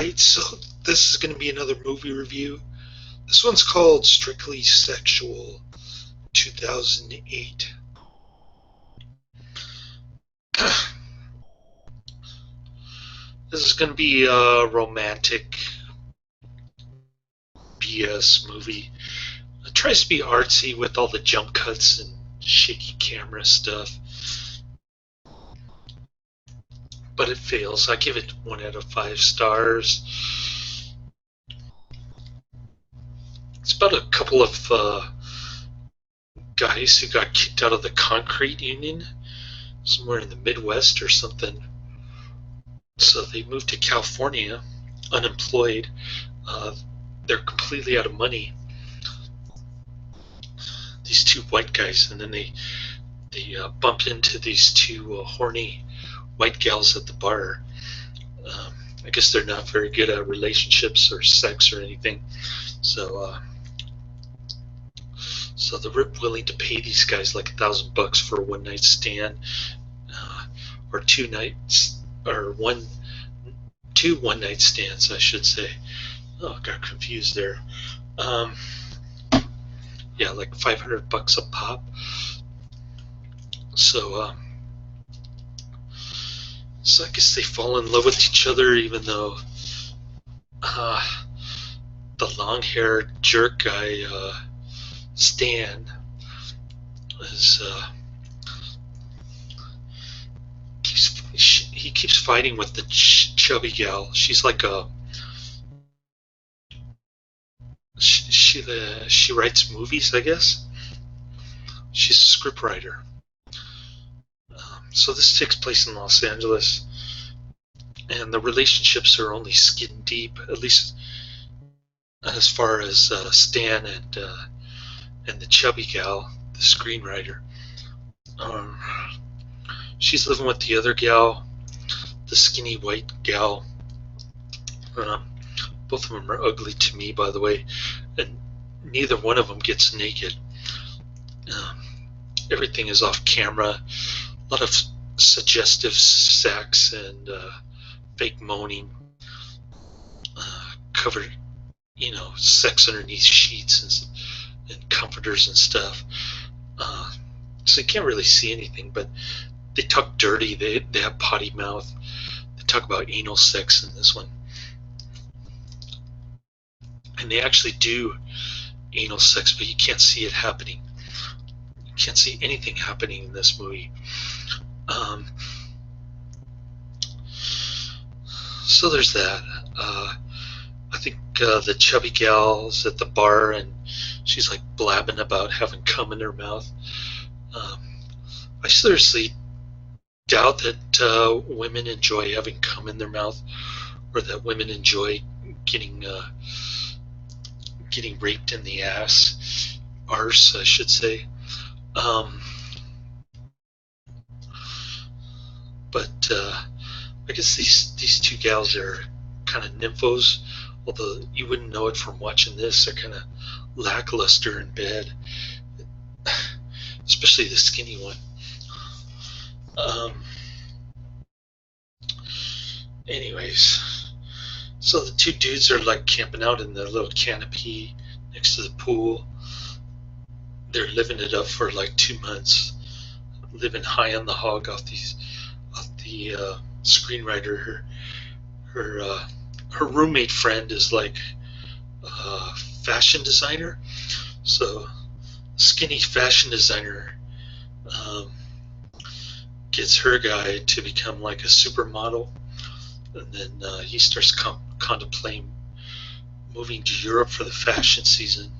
Alright, so this is going to be another movie review. This one's called Strictly Sexual 2008. This is going to be a romantic BS movie. It tries to be artsy with all the jump cuts and shaky camera stuff, but it fails. I give it 1 out of 5 stars. It's about a couple of guys who got kicked out of the concrete union somewhere in the Midwest or something. So they moved to California, unemployed. They're completely out of money. These two white guys, and then they bump into these two horny white gals at the bar. I guess they're not very good at relationships or sex or anything, so they're willing to pay these guys like $1,000 for a one-night stand, or 2 nights, or two one-night stands, I should say. Oh, got confused there. Yeah, like $500 a pop. So I guess they fall in love with each other, even though the long-haired jerk guy, Stan, is he keeps fighting with the chubby gal. She's like she writes movies, I guess. She's a scriptwriter. So this takes place in Los Angeles, and the relationships are only skin deep, at least as far as Stan and the chubby gal, the screenwriter. She's living with the other gal, the skinny white gal. Both of them are ugly to me, by the way, and neither one of them gets naked. Everything is off camera. A lot of suggestive sex and fake moaning, covered, sex underneath sheets and comforters and stuff. So you can't really see anything, but they talk dirty. They have potty mouth. They talk about anal sex in this one. And they actually do anal sex, but you can't see it happening. You can't see anything happening in this movie. So there's that. I think the chubby gal's at the bar, and she's like blabbing about having cum in her mouth. I seriously doubt that women enjoy having cum in their mouth, or that women enjoy getting raped in the arse, I should say. But I guess these two gals are kind of nymphos, although you wouldn't know it from watching this. They're kind of lackluster in bed, especially the skinny one. Anyways, so the two dudes are like camping out in their little canopy next to the pool. They're living it up for like 2 months, living high on the hog off the screenwriter. Her roommate friend is like a fashion designer, so skinny fashion designer gets her guy to become like a supermodel, and then he starts contemplating moving to Europe for the fashion season.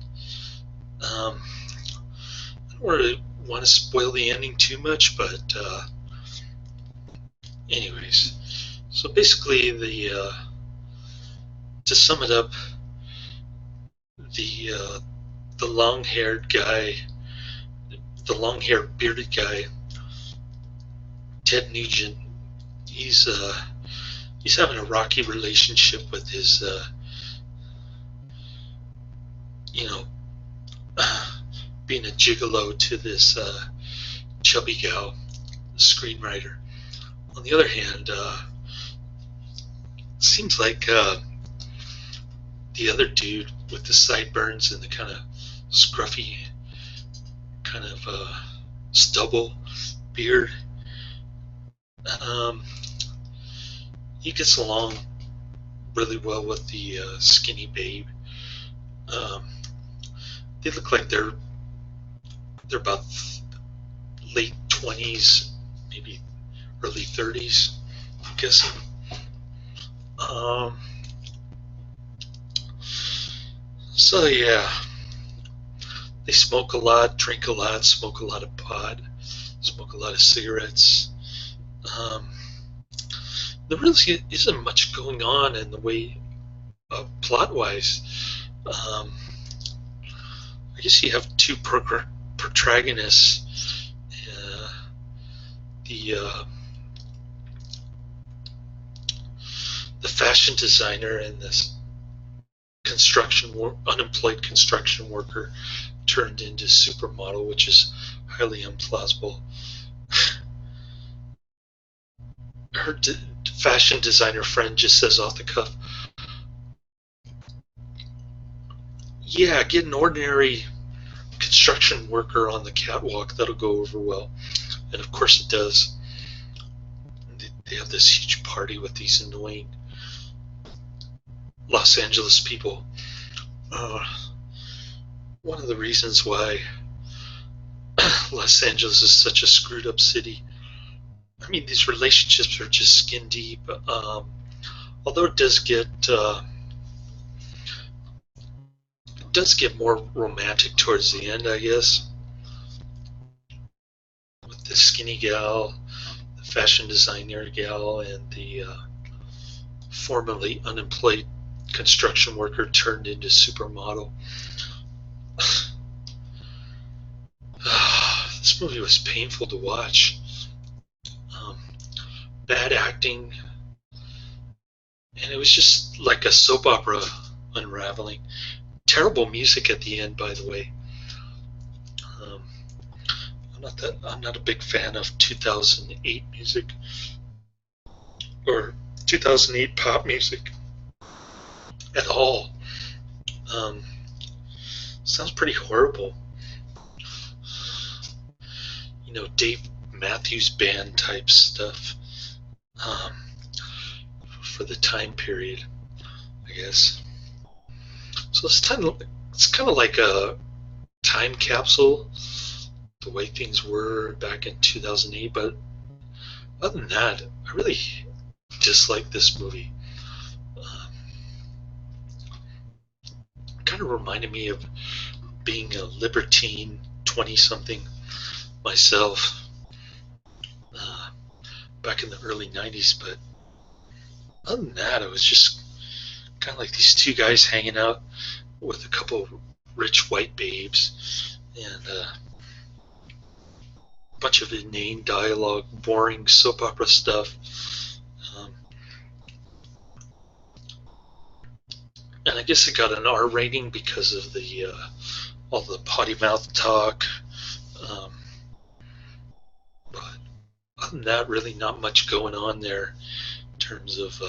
I don't really want to spoil the ending too much, but anyways, so basically to sum it up, the long-haired guy, the long-haired bearded guy, Ted Nugent, he's having a rocky relationship with his being a gigolo to this chubby gal, the screenwriter. On the other hand, seems like the other dude with the sideburns and the kind of scruffy kind of stubble beard. Um, he gets along really well with the skinny babe. Um, they look like they're about late 20s, maybe early 30s, I'm guessing. Um, so yeah, they smoke a lot, drink a lot, smoke a lot of pot, smoke a lot of cigarettes. Um, there really isn't much going on in the way of plot-wise. Um, I guess you have two protagonists. The the fashion designer and this unemployed construction worker turned into supermodel, which is highly implausible. Her fashion designer friend just says off the cuff, "Yeah, get an ordinary construction worker on the catwalk. That'll go over well." And of course it does. They have this huge party with these annoying Los Angeles people. One of the reasons why Los Angeles is such a screwed up city. I mean, these relationships are just skin deep. Although it does get more romantic towards the end, I guess, with the skinny gal, the fashion designer gal, and the formerly unemployed construction worker turned into supermodel. This movie was painful to watch. Bad acting, and it was just like a soap opera unraveling. Terrible music at the end, by the way. I'm not a big fan of 2008 music or 2008 pop music at all. Sounds pretty horrible. You know, Dave Matthews Band type stuff. For the time period, I guess. So it's kind of like a time capsule, the way things were back in 2008. But other than that, I really dislike this movie. Kind of reminded me of being a libertine 20-something myself back in the early 90s. But other than that, it was just kind of like these two guys hanging out with a couple of rich white babes and a bunch of inane dialogue, boring soap opera stuff. And I guess it got an R rating because of the all the potty mouth talk. But other than that, really not much going on there in terms of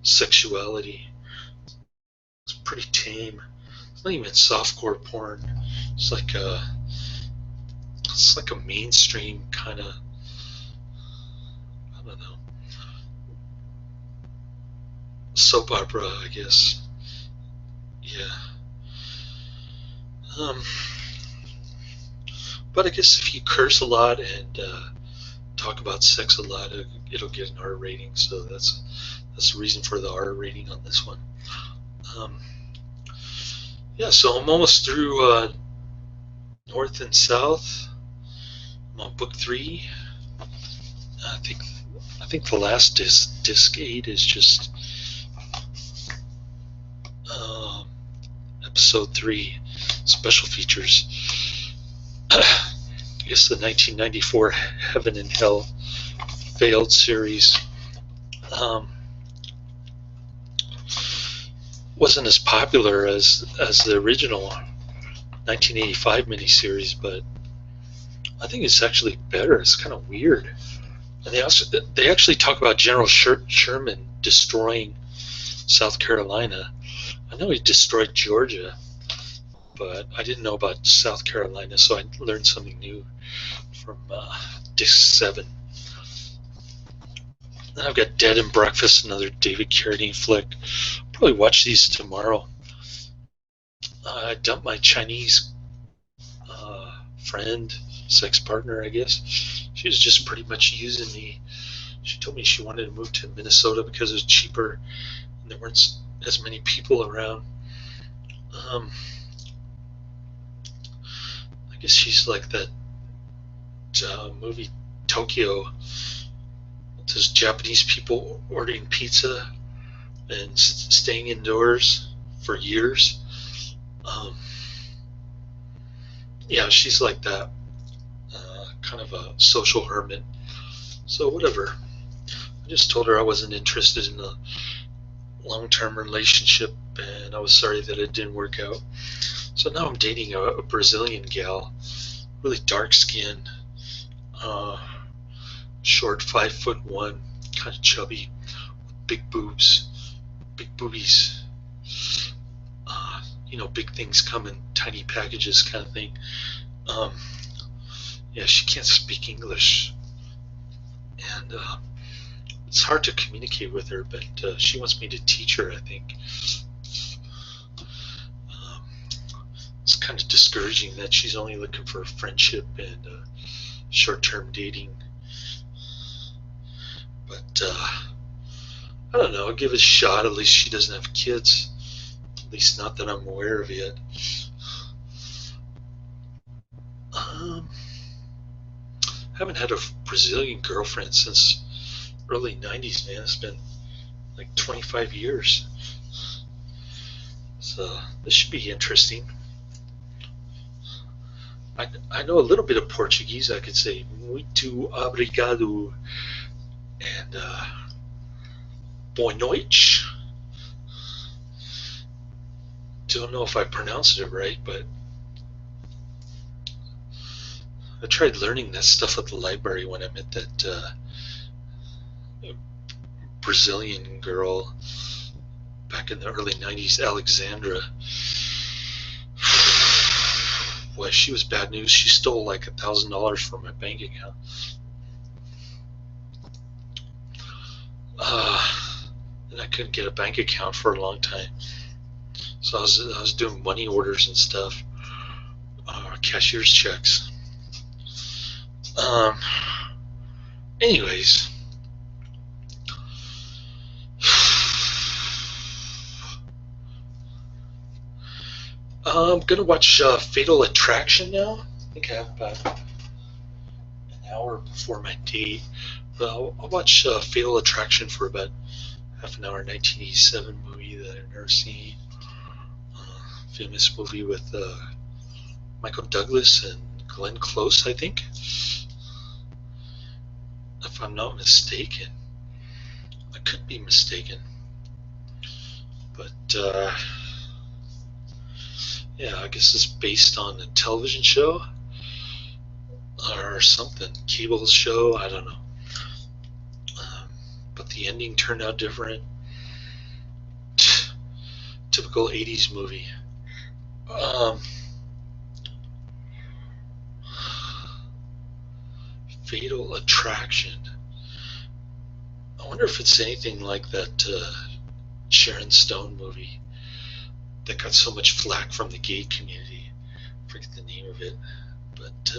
sexuality. It's pretty tame. It's not even softcore porn. It's like a mainstream kind of, I don't know, soap opera, I guess. Yeah. But I guess if you curse a lot and talk about sex a lot, it'll get an R rating. So that's the reason for the R rating on this one. Yeah, so I'm almost through North and South. I'm on book 3. I think the last disc 8 is just episode 3, special features. I guess the 1994 Heaven and Hell failed series wasn't as popular as the original 1985 miniseries, but I think it's actually better. It's kind of weird. And they actually talk about General Sherman destroying South Carolina. I know he destroyed Georgia, but I didn't know about South Carolina, so I learned something new from Disc 7. Then I've got Dead and Breakfast, another David Carradine flick. I'll probably watch these tomorrow. I dumped my Chinese friend, sex partner, I guess. She was just pretty much using me. She told me she wanted to move to Minnesota because it was cheaper and there weren't as many people around. I guess she's like that movie Tokyo. There's Japanese people ordering pizza and staying indoors for years. Yeah, she's like that, kind of a social hermit. So whatever. I just told her I wasn't interested in a long-term relationship, and I was sorry that it didn't work out. So now I'm dating a Brazilian gal, really dark skin, short, 5'1", kind of chubby, with big boobs, big boobies. Big things come in tiny packages, kind of thing. Yeah, she can't speak English, and it's hard to communicate with her, but she wants me to teach her, I think. It's kind of discouraging that she's only looking for friendship and short-term dating. But I don't know, I'll give it a shot. At least she doesn't have kids. At least not that I'm aware of yet. I haven't had a Brazilian girlfriend since early 90s, man. It's been like 25 years. So this should be interesting. I know a little bit of Portuguese. I could say muito obrigado and boa noite. Don't know if I pronounced it right, but I tried learning that stuff at the library when I met that Brazilian girl back in the early 90s, Alexandra. Boy, she was bad news. She stole like $1,000 from my bank account. And I couldn't get a bank account for a long time. So I was doing money orders and stuff, cashier's checks. Anyways, I'm gonna watch Fatal Attraction now. I think I have about an hour before my date. But I'll watch Fatal Attraction for about half an hour. 1987 movie that I've never seen. Famous movie with Michael Douglas and Glenn Close, I think, if I'm not mistaken. I could be mistaken, but yeah, I guess it's based on a television show or something, cable show, I don't know. But the ending turned out different. Typical 80s movie. Fatal Attraction. I wonder if it's anything like that Sharon Stone movie that got so much flack from the gay community. I forget the name of it, but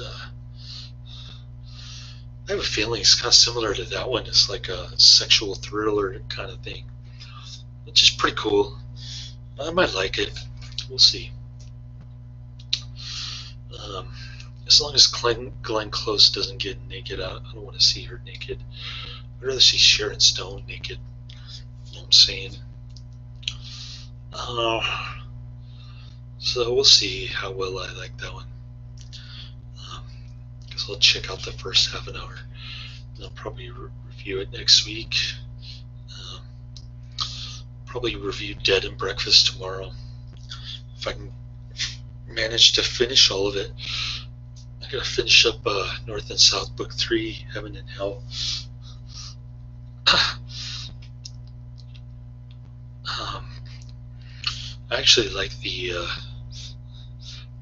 I have a feeling it's kind of similar to that one. It's like a sexual thriller kind of thing, which is pretty cool. I might like it. We'll see. As long as Glenn Close doesn't get naked, I don't want to see her naked. I'd rather see Sharon Stone naked. You know what I'm saying? So we'll see how well I like that one. Guess I'll check out the first half an hour. And I'll probably review it next week. Probably review Dead and Breakfast tomorrow. If I can manage to finish all of it. I gotta finish up North and South Book 3, Heaven and Hell. I actually like the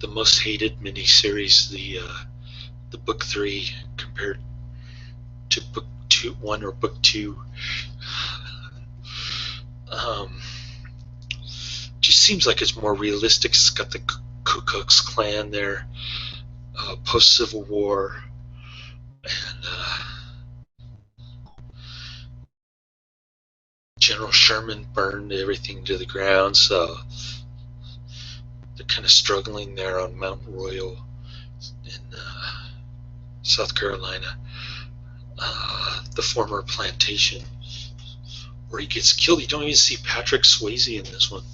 most hated miniseries, the book three compared to book two, one or book two. Um, just seems like it's more realistic. It's got the Ku Klux Klan there, post Civil War, and General Sherman burned everything to the ground, so they're kind of struggling there on Mount Royal in South Carolina, the former plantation where he gets killed. You don't even see Patrick Swayze in this one.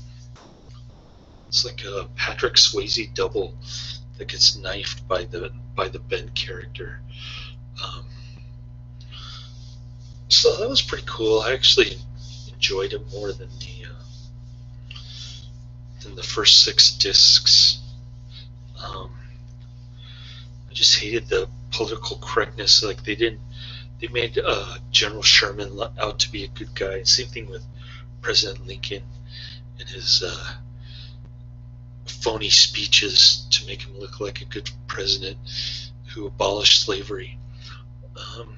It's like a Patrick Swayze double that gets knifed by the Ben character. Um, so that was pretty cool. I actually enjoyed it more than the first six discs. Um, I just hated the political correctness. Like they made General Sherman out to be a good guy. Same thing with President Lincoln and his phony speeches to make him look like a good president who abolished slavery. Um,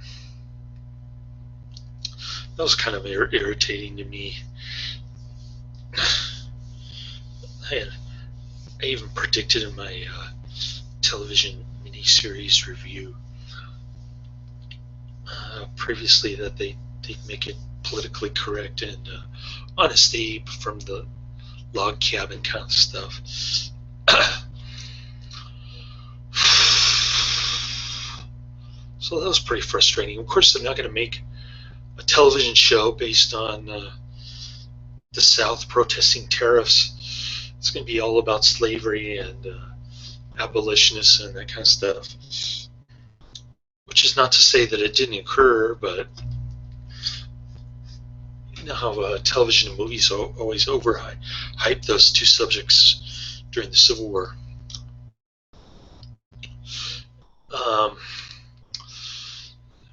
that was kind of irritating to me. I even predicted in my television miniseries review previously that they'd make it politically correct and Honest Abe from the log cabin kind of stuff. So that was pretty frustrating. Of course, they're not going to make a television show based on the South protesting tariffs. It's going to be all about slavery and abolitionists and that kind of stuff. Which is not to say that it didn't occur, but you know how television and movies always overhype those two subjects during the Civil War.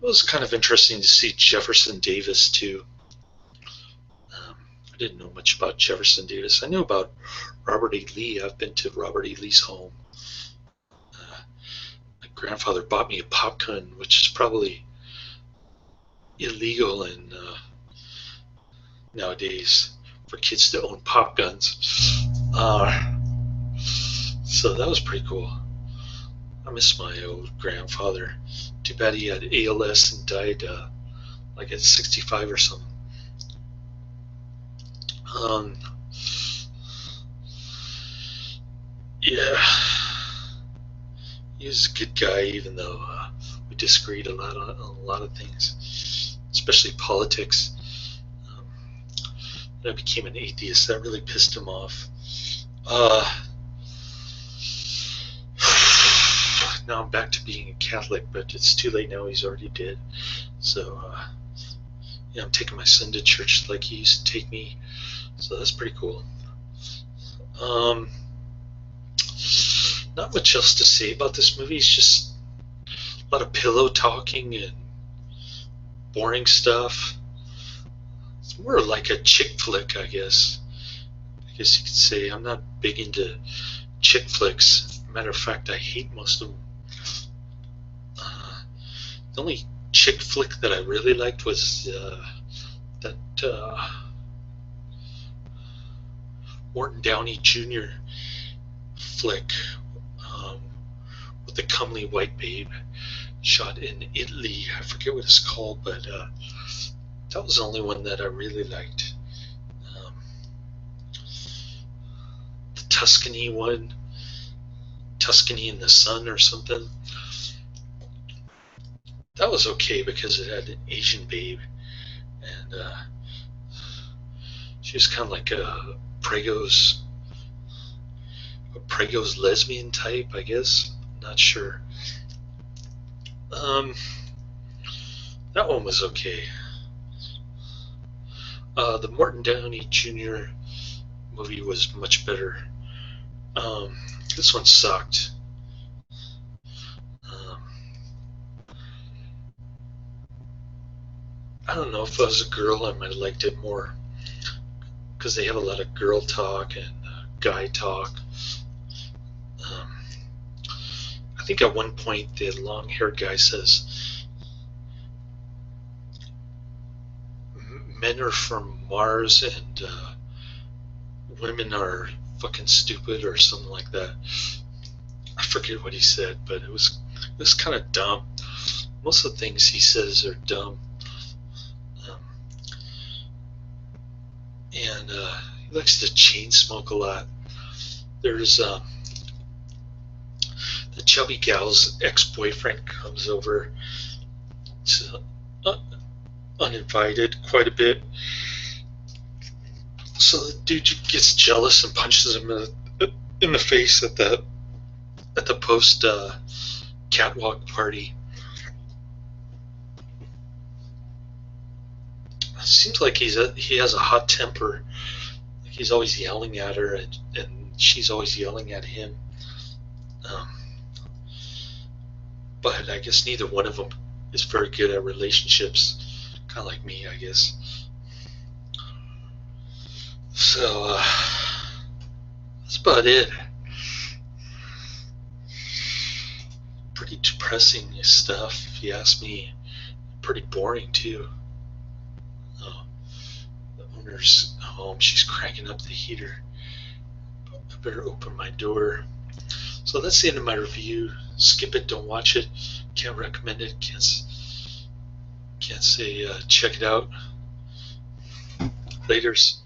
It was kind of interesting to see Jefferson Davis too. I didn't know much about Jefferson Davis. I knew about Robert E. Lee. I've been to Robert E. Lee's home. My grandfather bought me a pop gun, which is probably illegal in nowadays for kids to own pop guns. So that was pretty cool. I miss my old grandfather. Too bad he had ALS and died like at 65 or something. Yeah, he was a good guy, even though we disagreed a lot on a lot of things, especially politics. Um, I became an atheist. That really pissed him off. Now I'm back to being a Catholic, but it's too late now. He's already dead. So, yeah, I'm taking my son to church like he used to take me. So that's pretty cool. Not much else to say about this movie. It's just a lot of pillow talking and boring stuff. It's more like a chick flick, I guess. I guess you could say. I'm not big into chick flicks. Matter of fact, I hate most of them. The only chick flick that I really liked was that Morton Downey Jr. flick with the comely white babe shot in Italy. I forget what it's called, but that was the only one that I really liked. The Tuscany one, Tuscany in the Sun or something. That was okay because it had an Asian babe, and she was kind of like a Prego's lesbian type, I guess. Not sure. That one was okay. The Morton Downey Jr. movie was much better. This one sucked. I don't know, if I was a girl I might have liked it more because they have a lot of girl talk and guy talk. Um, I think at one point the long-haired guy says, "Men are from Mars and women are fucking stupid," or something like that. I forget what he said, but it was kind of dumb. Most of the things he says are dumb. Um, and he likes to chain smoke a lot. There's the chubby gal's ex-boyfriend comes over to, uninvited quite a bit. So the dude gets jealous and punches him in the face at the post catwalk party. It seems like he has a hot temper. He's always yelling at her, and she's always yelling at him. Um, but I guess neither one of them is very good at relationships. Kind of like me, I guess. So that's about it. Pretty depressing stuff, if you ask me. Pretty boring too. Oh, the owner's home. She's cranking up the heater. I better open my door. So that's the end of my review. Skip it, don't watch it. Can't recommend it. Can't say check it out. Laters.